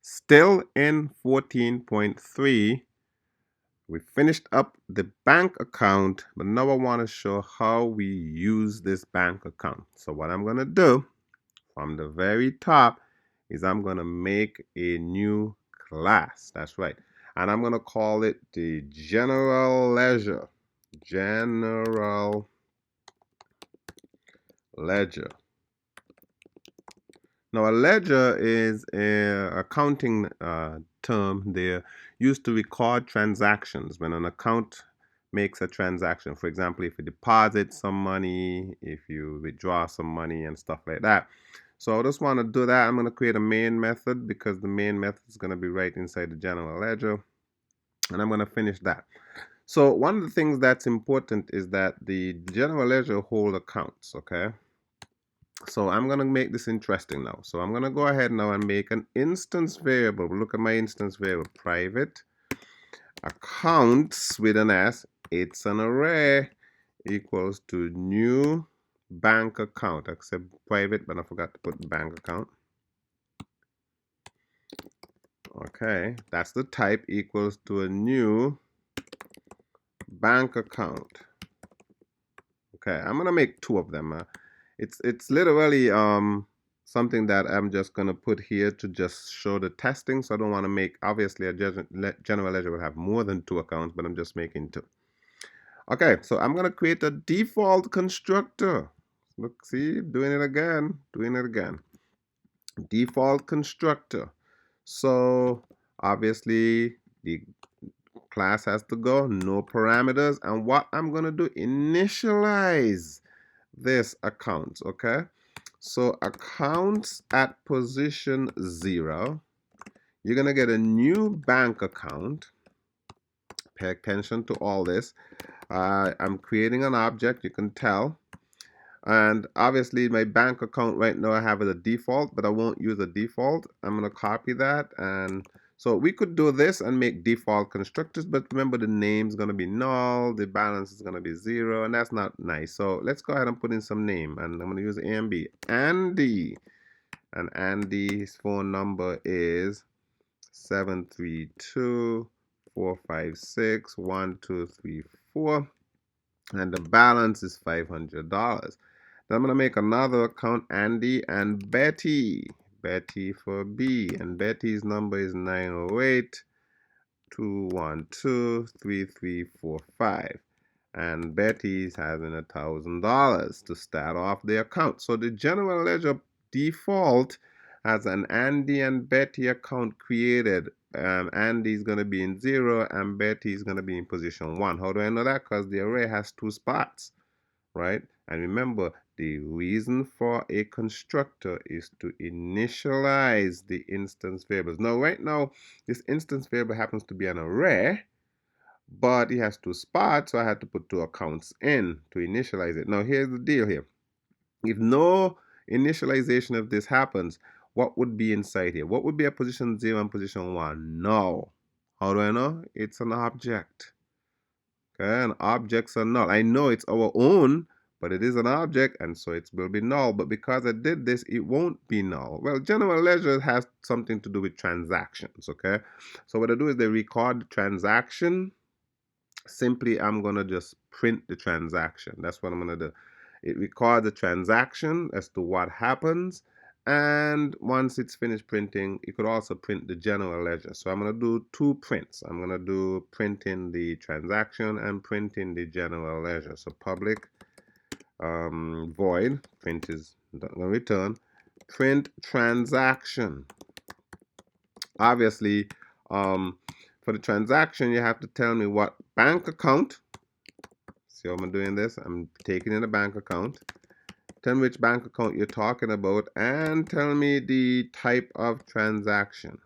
Still in 14.3, we finished up the bank account, but now I want to show how we use this bank account. So what I'm going to do from the very top is I'm going to make a new class. That's right. And I'm going to call it the General Ledger. General Ledger. Now, a ledger is an accounting term. They're used to record transactions when an account makes a transaction. For example, if you deposit some money, if you withdraw some money, and stuff like that. So I just want to do that. I'm going to create a main method because the main method is going to be right inside the general ledger. And I'm going to finish that. So one of the things that's important is that the general ledger hold accounts, okay? So I'm going to make this interesting now. So I'm going to go ahead now and make an instance variable. Look at my instance variable, private accounts with an S. It's an array equals to new bank account, except private, but I forgot to put bank account. Okay, that's the type, equals to a new bank account. Okay, I'm gonna make two of them. It's literally something that I'm just gonna put here to just show the testing. So I don't want to make, obviously a general ledger will have more than two accounts, but I'm just making two. Okay, so I'm gonna create a default constructor. Look, see, doing it again. Default constructor. So obviously the class has to go, no parameters, and what I'm gonna do, initialize this account. Okay, so accounts at position 0, you're gonna get a new bank account. Pay attention to all this. I'm creating an object, you can tell, and obviously my bank account right now I have it a default, but I won't use a default. I'm gonna copy that, and so we could do this and make default constructors, but remember the name's gonna be null, the balance is gonna be 0, and that's not nice. So let's go ahead and put in some name, and I'm gonna use AMB, Andy, and Andy's phone number is 732-456-1234, and the balance is $500. Then I'm going to make another account, Andy and Betty. Betty for B. And Betty's number is 908-212-3345. And Betty's having $1,000 to start off the account. So the general ledger default has an Andy and Betty account created. Andy's going to be in 0 and Betty's going to be in position 1. How do I know that? Because the array has two spots, right? And remember, the reason for a constructor is to initialize the instance variables. Now, right now, this instance variable happens to be an array, but it has two spots, so I had to put two accounts in to initialize it. Now, here's the deal here. If no initialization of this happens, what would be inside here? What would be at position 0 and position 1? Null. How do I know? It's an object. Okay, and objects are null. I know it's our own, but it is an object, and so it will be null. But because I did this, it won't be null. Well, general ledger has something to do with transactions, okay? So what I do is they record the transaction. Simply, I'm going to just print the transaction. That's what I'm going to do. It records the transaction as to what happens. And once it's finished printing, you could also print the general ledger. So I'm going to do two prints. I'm going to do printing the transaction and printing the general ledger. So public void, print is going to return, print transaction. Obviously, for the transaction, you have to tell me what bank account. See how I'm doing this? I'm taking in a bank account. Tell me which bank account you're talking about, and tell me the type of transaction.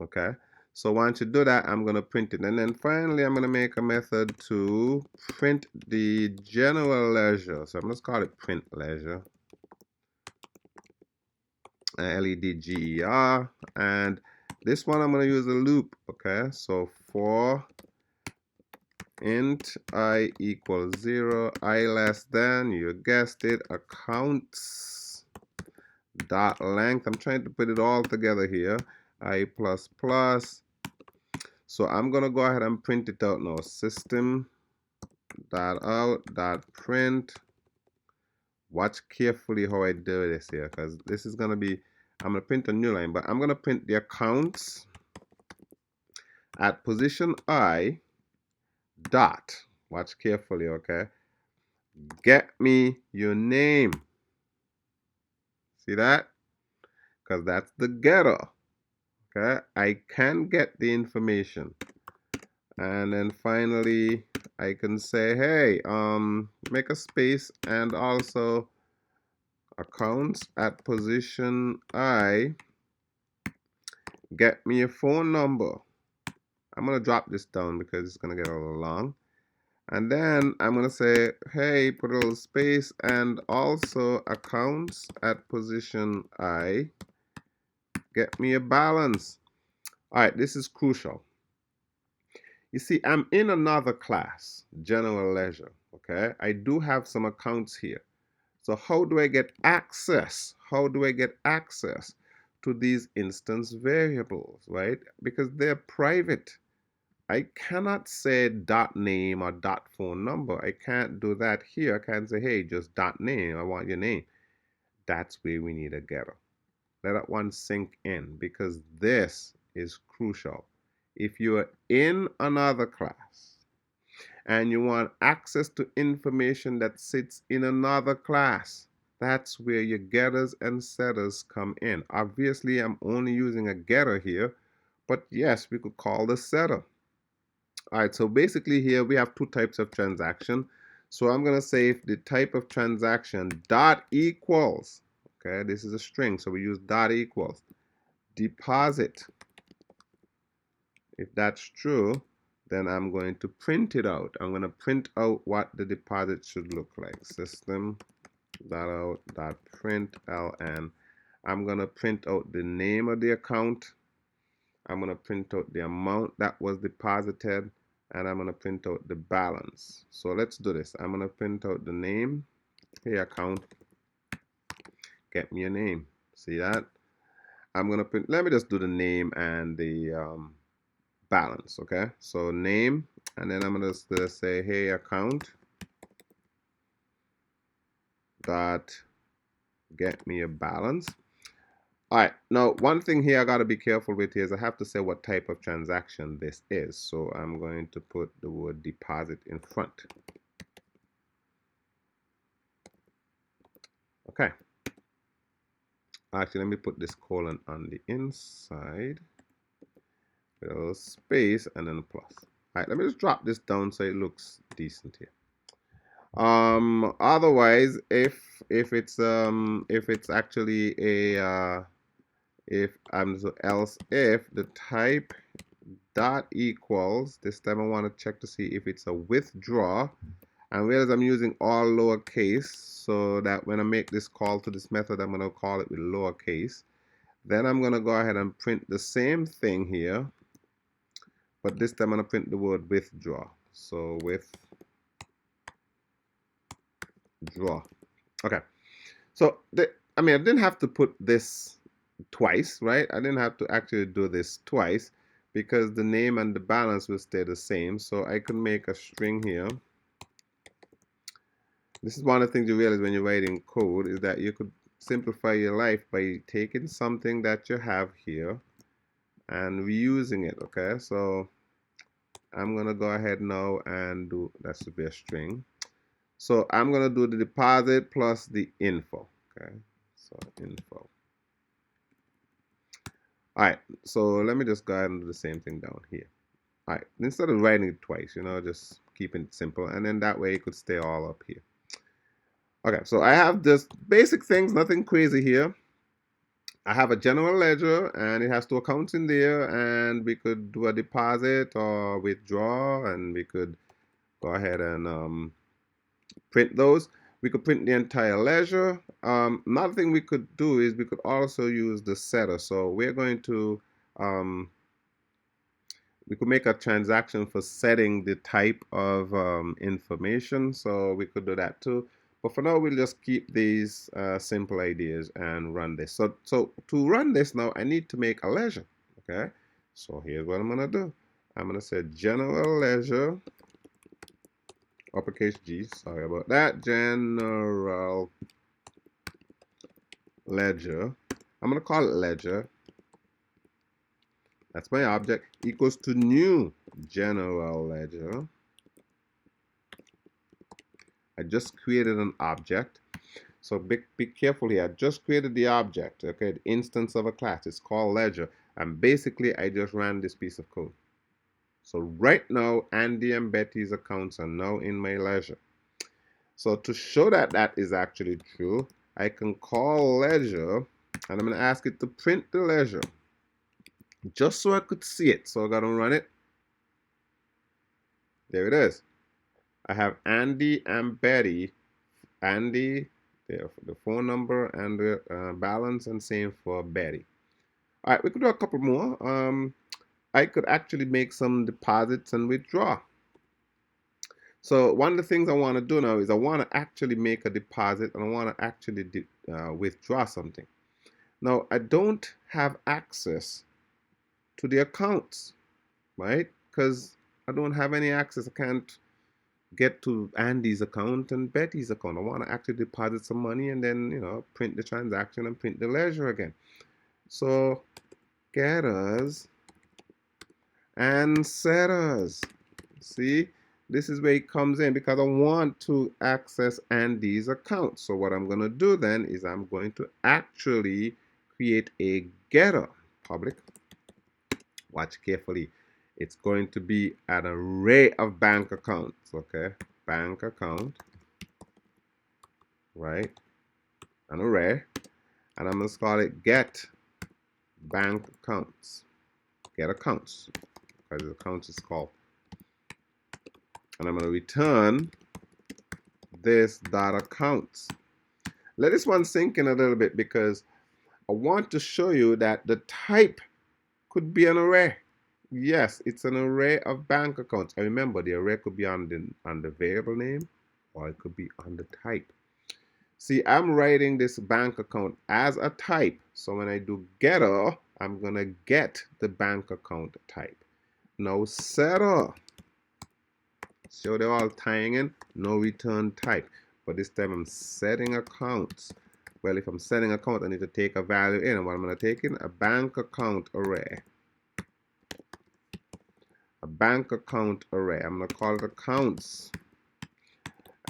Okay, so once you do that, I'm going to print it. And then finally, I'm going to make a method to print the general ledger. So I'm just call it print ledger. LEDGER. And this one, I'm going to use a loop. Okay, so for int I equals 0, I less than, you guessed it, accounts dot length. I'm trying to put it all together here. I plus plus. So I'm gonna go ahead and print it out now. System dot out dot print. Watch carefully how I do this here, because this is gonna be, I'm gonna print a new line, but I'm gonna print the accounts at position I dot. Watch carefully, okay? Get me your name. See that? Because that's the getter. Okay, I can get the information, and then finally I can say, hey, make a space and also accounts at position I, get me a phone number. I'm gonna drop this down because it's gonna get a little long, and then I'm gonna say, hey, put a little space and also accounts at position I, get me a balance. All right, this is crucial. You see, I'm in another class, general ledger, okay? I do have some accounts here. So how do I get access? How do I get access to these instance variables, right? Because they're private. I cannot say dot name or dot phone number. I can't do that here. I can't say, hey, just dot name. I want your name. That's where we need a getter. Let that one sink in, because this is crucial. If you are in another class and you want access to information that sits in another class, that's where your getters and setters come in. Obviously, I'm only using a getter here, but yes, we could call the setter. All right, so basically here we have two types of transaction. So I'm going to say if the type of transaction dot equals, okay, this is a string, so we use dot equals deposit. If that's true, then I'm going to print it out. I'm going to print out what the deposit should look like. System.out.println. I'm going to print out the name of the account. I'm going to print out the amount that was deposited, and I'm going to print out the balance. So let's do this. I'm going to print out the name. Hey, account, get me a name. See that? I'm going to print, let me just do the name and the balance. Okay, so name, and then I'm just gonna say, hey, account dot get me a balance. All right, now one thing here I got to be careful with here is I have to say what type of transaction this is. So I'm going to put the word deposit in front. Okay, actually let me put this colon on the inside with a little space and then a plus. All right, let me just drop this down so it looks decent here. Otherwise, if it's actually a else if the type dot equals, this time I want to check to see if it's a withdraw, and whereas I'm using all lowercase, so that when I make this call to this method, I'm going to call it with lowercase. Then I'm going to go ahead and print the same thing here, but this time I'm going to print the word withdraw. So withdraw. Okay. So I mean, I didn't have to put this twice, right? I didn't have to actually do this twice because the name and the balance will stay the same. So I could make a string here. This is one of the things you realize when you're writing code, is that you could simplify your life by taking something that you have here and reusing it. Okay, so I'm gonna go ahead now and do, that should be a string. So I'm gonna do the deposit plus the info. Okay, so info. All right, so let me just go ahead and do the same thing down here. All right, instead of writing it twice, just keeping it simple, and then that way it could stay all up here. Okay, so I have just basic things, nothing crazy here. I have a general ledger, and it has two accounts in there, and we could do a deposit or withdraw, and we could go ahead and print those. We could print the entire ledger. Another thing we could do is we could also use the setter. So we're going to we could make a transaction for setting the type of information. So we could do that too. But for now, we'll just keep these simple ideas and run this. So to run this now, I need to make a ledger. Okay. So here's what I'm gonna do. I'm gonna say general ledger, uppercase G. Sorry about that. General ledger. I'm gonna call it ledger. That's my object, equals to new general ledger. I just created an object. So be careful here. I just created the object, okay, the instance of a class. It's called ledger. And basically, I just ran this piece of code. So right now, Andy and Betty's accounts are now in my ledger. So to show that that is actually true, I can call ledger, and I'm going to ask it to print the ledger, just so I could see it. So I got to run it. There it is. I have Andy and Betty. Andy, the phone number and the balance, and same for Betty. All right, we could do a couple more. I could actually make some deposits and withdraw. So one of the things I want to do now is I want to actually make a deposit and I want to actually withdraw something. Now, I don't have access to the accounts, right? Because I don't have any access. I can't get to Andy's account and Betty's account. I want to actually deposit some money and then, print the transaction and print the ledger again. So getters and setters. See, this is where it comes in because I want to access Andy's account. So what I'm going to do then is I'm going to actually create a getter, public. Watch carefully. It's going to be an array of bank accounts, okay? Bank account, right? An array. And I'm going to call it get bank accounts. Get accounts, because the accounts is called. And I'm going to return this dot accounts. Let this one sink in a little bit because I want to show you that the type could be an array. Yes, it's an array of bank accounts. And remember, the array could be on the variable name or it could be on the type. See, I'm writing this bank account as a type. So when I do getter, I'm going to get the bank account type. Now setter. So they're all tying in, no return type. But this time I'm setting accounts. Well, if I'm setting account, I need to take a value in. And what I'm going to take in? A bank account array. A bank account array. I'm going to call it accounts.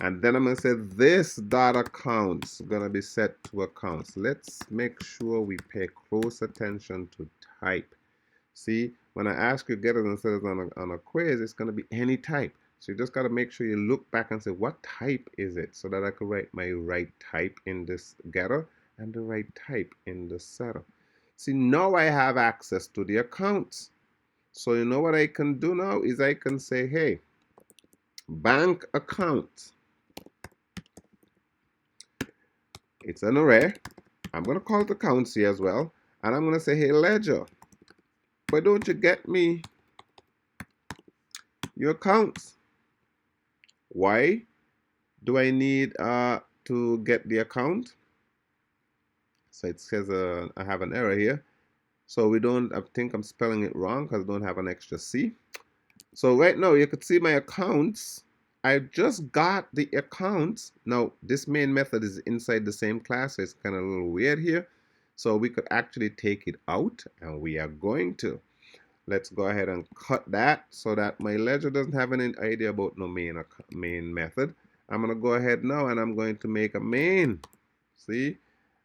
And then I'm going to say this dot accounts is going to be set to accounts. Let's make sure we pay close attention to type. See, when I ask you getters and setters on a quiz, it's going to be any type. So you just got to make sure you look back and say, what type is it? So that I can write my right type in this getter and the right type in the setter. See, now I have access to the accounts. So you know what I can do now is I can say, hey, bank account. It's an array. I'm going to call it accounts here as well. And I'm going to say, hey, ledger. Why don't you get me your accounts? Why do I need to get the account? So it says I have an error here. So I think I'm spelling it wrong because I don't have an extra C. So right now you could see my accounts. I just got the accounts. Now this main method is inside the same class, so it's kind of a little weird here. So we could actually take it out, and we are going to. Let's go ahead and cut that so that my ledger doesn't have any idea about no main method. I'm going to go ahead now and I'm going to make a main. See?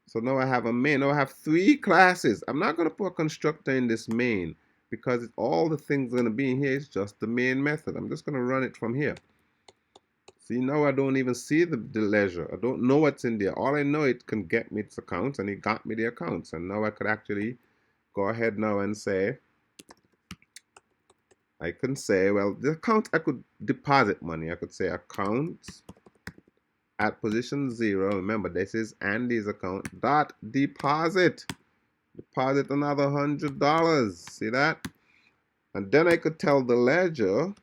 So now I have a main. Now I have 3 classes. I'm not going to put a constructor in this main because all the things going to be in here is just the main method. I'm just going to run it from here. See, now I don't even see the ledger. I don't know what's in there. All I know, it can get me its accounts, and it got me the accounts. And now I could actually go ahead now and say, I can say, well, the account, I could deposit money. I could say accounts at position 0. Remember, this is Andy's account. Dot deposit. Deposit another $100. See that? And then I could tell the ledger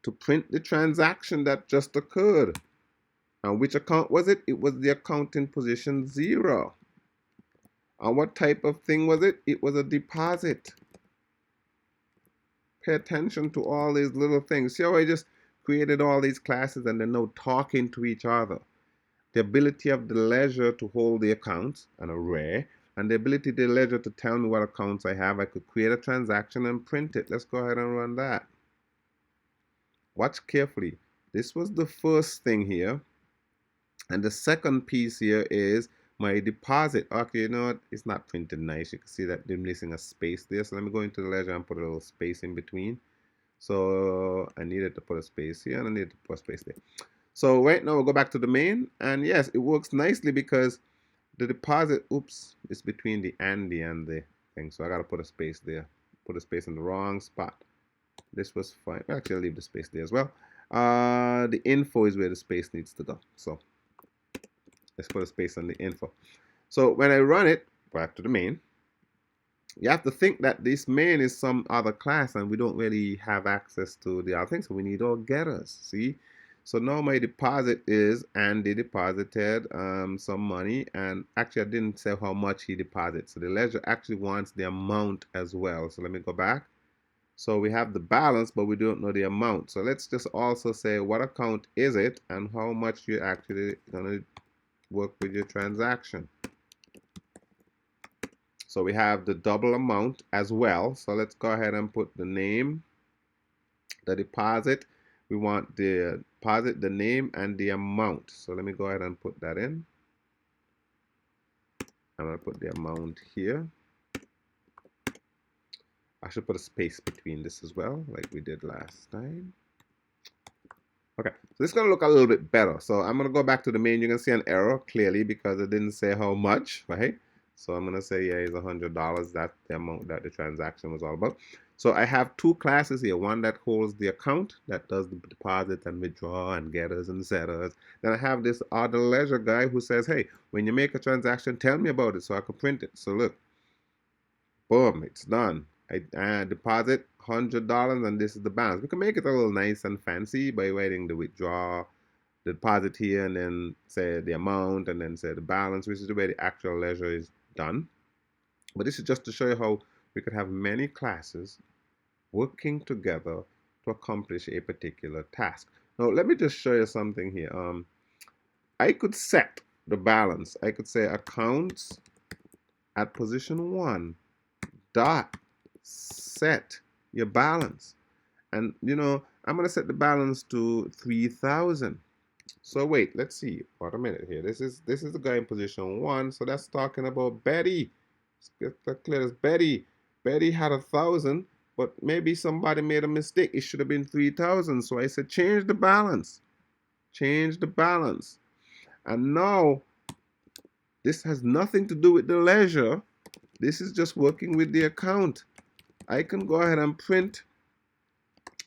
to print the transaction that just occurred. And which account was it? It was the account in position 0. And what type of thing was it? It was a deposit. Pay attention to all these little things. See how I just created all these classes and they're now talking to each other. The ability of the ledger to hold the accounts, an array, and the ability of the ledger to tell me what accounts I have. I could create a transaction and print it. Let's go ahead and run that. Watch carefully. This was the first thing here. And the second piece here is my deposit. Okay, you know what? It's not printed nice. You can see that they're missing a space there. So let me go into the ledger and put a little space in between. So I needed to put a space here and I needed to put a space there. So right now we'll go back to the main. And yes, it works nicely because the deposit, oops, is between the Andy and the thing. So I got to put a space there. Put a space in the wrong spot. This was fine. Actually, I'll leave the space there as well. The info is where the space needs to go. So let's put a space on the info. So when I run it, back to the main, you have to think that this main is some other class and we don't really have access to the other things. So we need all getters, see? So now my deposit is Andy deposited some money, and actually I didn't say how much he deposited. So the ledger actually wants the amount as well. So let me go back. So we have the balance, but we don't know the amount. So let's just also say what account is it and how much you're actually going to work with your transaction. So we have the double amount as well. So let's go ahead and put the name, the deposit. We want the deposit, the name, and the amount. So let me go ahead and put that in. I'm going to put the amount here. I should put a space between this as well, like we did last time. Okay, so this is going to look a little bit better. So I'm going to go back to the main. You can see an error clearly because it didn't say how much, right? So I'm going to say, yeah, it's $100. That's the amount that the transaction was all about. So I have two classes here. One that holds the account, that does the deposit and withdraw and getters and setters. Then I have this other ledger guy who says, hey, when you make a transaction, tell me about it so I can print it. So look, boom, it's done. I deposit $100 and this is the balance. We can make it a little nice and fancy by writing the withdraw, the deposit here, and then say the amount, and then say the balance, which is the way the actual ledger is done. But this is just to show you how we could have many classes working together to accomplish a particular task. Now, let me just show you something here. I could set the balance. I could say accounts at position 1 dot set your balance. And, you know, I'm going to set the balance to 3,000. So wait, let's see. Wait a minute here. This is the guy in position 1. So that's talking about Betty. Let's get that clear as Betty. Betty had 1,000, but maybe somebody made a mistake. It should have been 3,000. So I said, change the balance. Change the balance. And now, this has nothing to do with the ledger. This is just working with the account. I can go ahead and print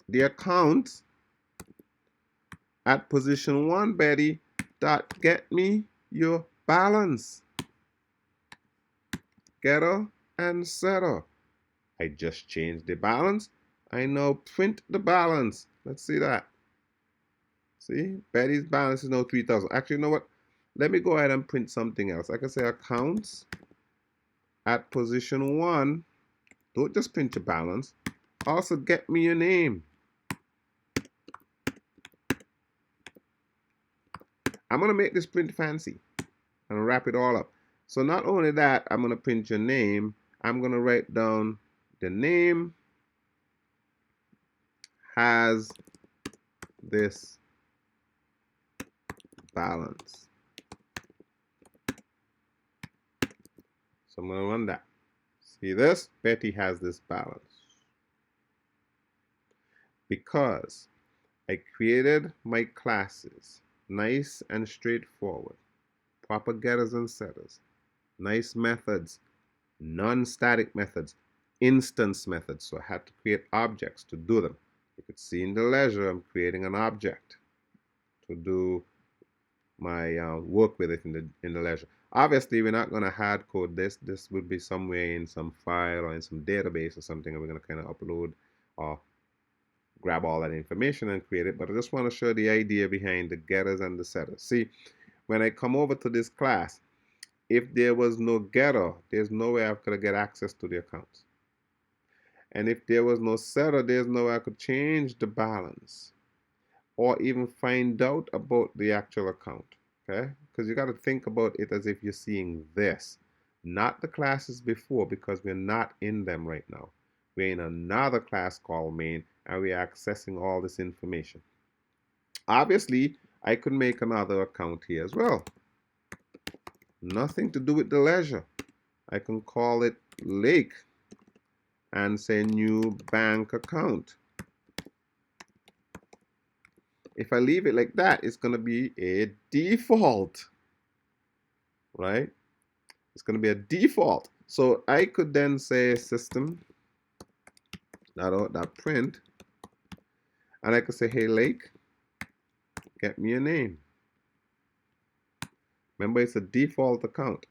the account at position 1, Betty, dot get me your balance. Getter and setter. I just changed the balance. I now print the balance. Let's see that. See, Betty's balance is now 3,000. Actually, you know what? Let me go ahead and print something else. I can say accounts at position 1. Don't just print your balance. Also get me your name. I'm going to make this print fancy and wrap it all up. So not only that, I'm going to print your name. I'm going to write down the name has this balance. So I'm going to run that. See this? Betty has this balance. Because I created my classes nice and straightforward. Proper getters and setters. Nice methods. Non-static methods. Instance methods. So I had to create objects to do them. You could see in the ledger I'm creating an object to do my work with it in the ledger. Obviously, we're not going to hard code this. This would be somewhere in some file or in some database or something, and we're going to kind of upload or grab all that information and create it, but I just want to show the idea behind the getters and the setters. See, when I come over to this class, if there was no getter, there's no way I could get access to the accounts. And if there was no setter, there's no way I could change the balance or even find out about the actual account. Okay? Because you got to think about it as if you're seeing this, not the classes before, because we're not in them right now. We're in another class called main, and we're accessing all this information. Obviously, I could make another account here as well. Nothing to do with the leisure. I can call it Lake and say new bank account. If I leave it like that, it's going to be a default, right? It's going to be a default. So I could then say system.out.print, and I could say, hey, Lake, get me a name. Remember, it's a default account.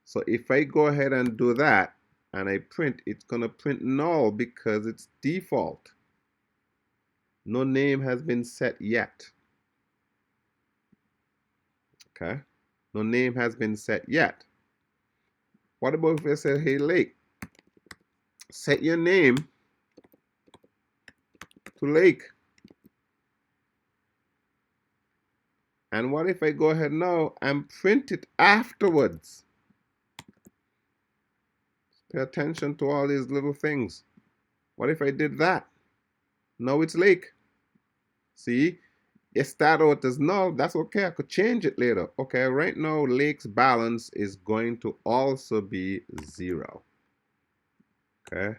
So if I go ahead and do that, and I print, it's going to print null because it's default. No name has been set yet. Okay? No name has been set yet. What about if I say, hey, Lake, set your name to Lake? And what if I go ahead now and print it afterwards? Pay attention to all these little things. What if I did that? Now it's Lake. See? It started out as null. That's okay. I could change it later. Okay, right now Lake's balance is going to also be 0. Okay?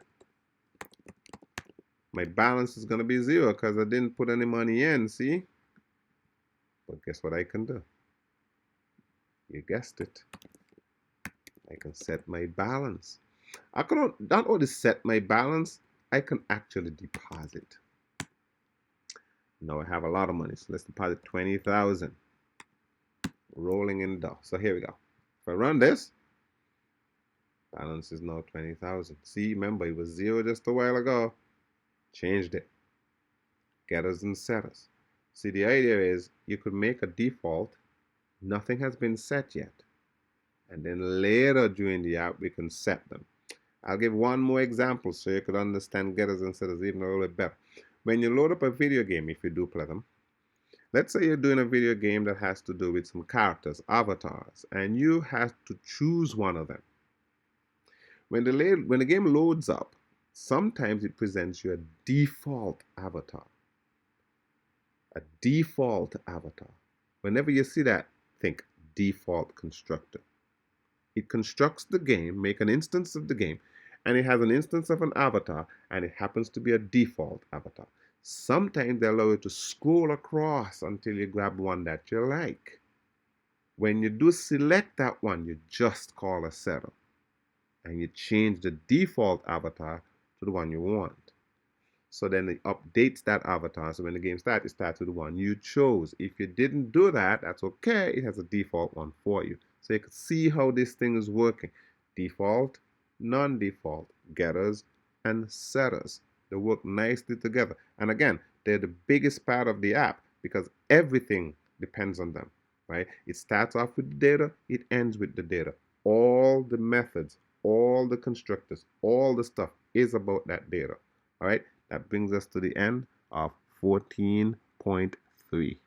My balance is going to be 0 because I didn't put any money in, see? But guess what I can do? You guessed it. I can set my balance. I can not only set my balance, I can actually deposit. Now I have a lot of money, so let's deposit 20,000. Rolling in dough. So here we go. If I run this, balance is now 20,000. See, remember it was 0 just a while ago. Changed it. Getters and setters. See, the idea is you could make a default. Nothing has been set yet. And then later during the app, we can set them. I'll give one more example so you could understand getters and setters even a little bit better. When you load up a video game, if you do play them, let's say you're doing a video game that has to do with some characters, avatars, and you have to choose one of them. When the game loads up, sometimes it presents you a default avatar. A default avatar. Whenever you see that, think default constructor. It constructs the game, make an instance of the game, and it has an instance of an avatar, and it happens to be a default avatar. Sometimes they allow you to scroll across until you grab one that you like. When you do select that one, you just call a setter, and you change the default avatar to the one you want. So then it updates that avatar. So when the game starts, it starts with the one you chose. If you didn't do that, that's okay. It has a default one for you. So you can see how this thing is working. Default, non-default, getters, and setters. They work nicely together. And again, they're the biggest part of the app because everything depends on them, right? It starts off with the data, it ends with the data. All the methods, all the constructors, all the stuff is about that data, all right? That brings us to the end of 14.3.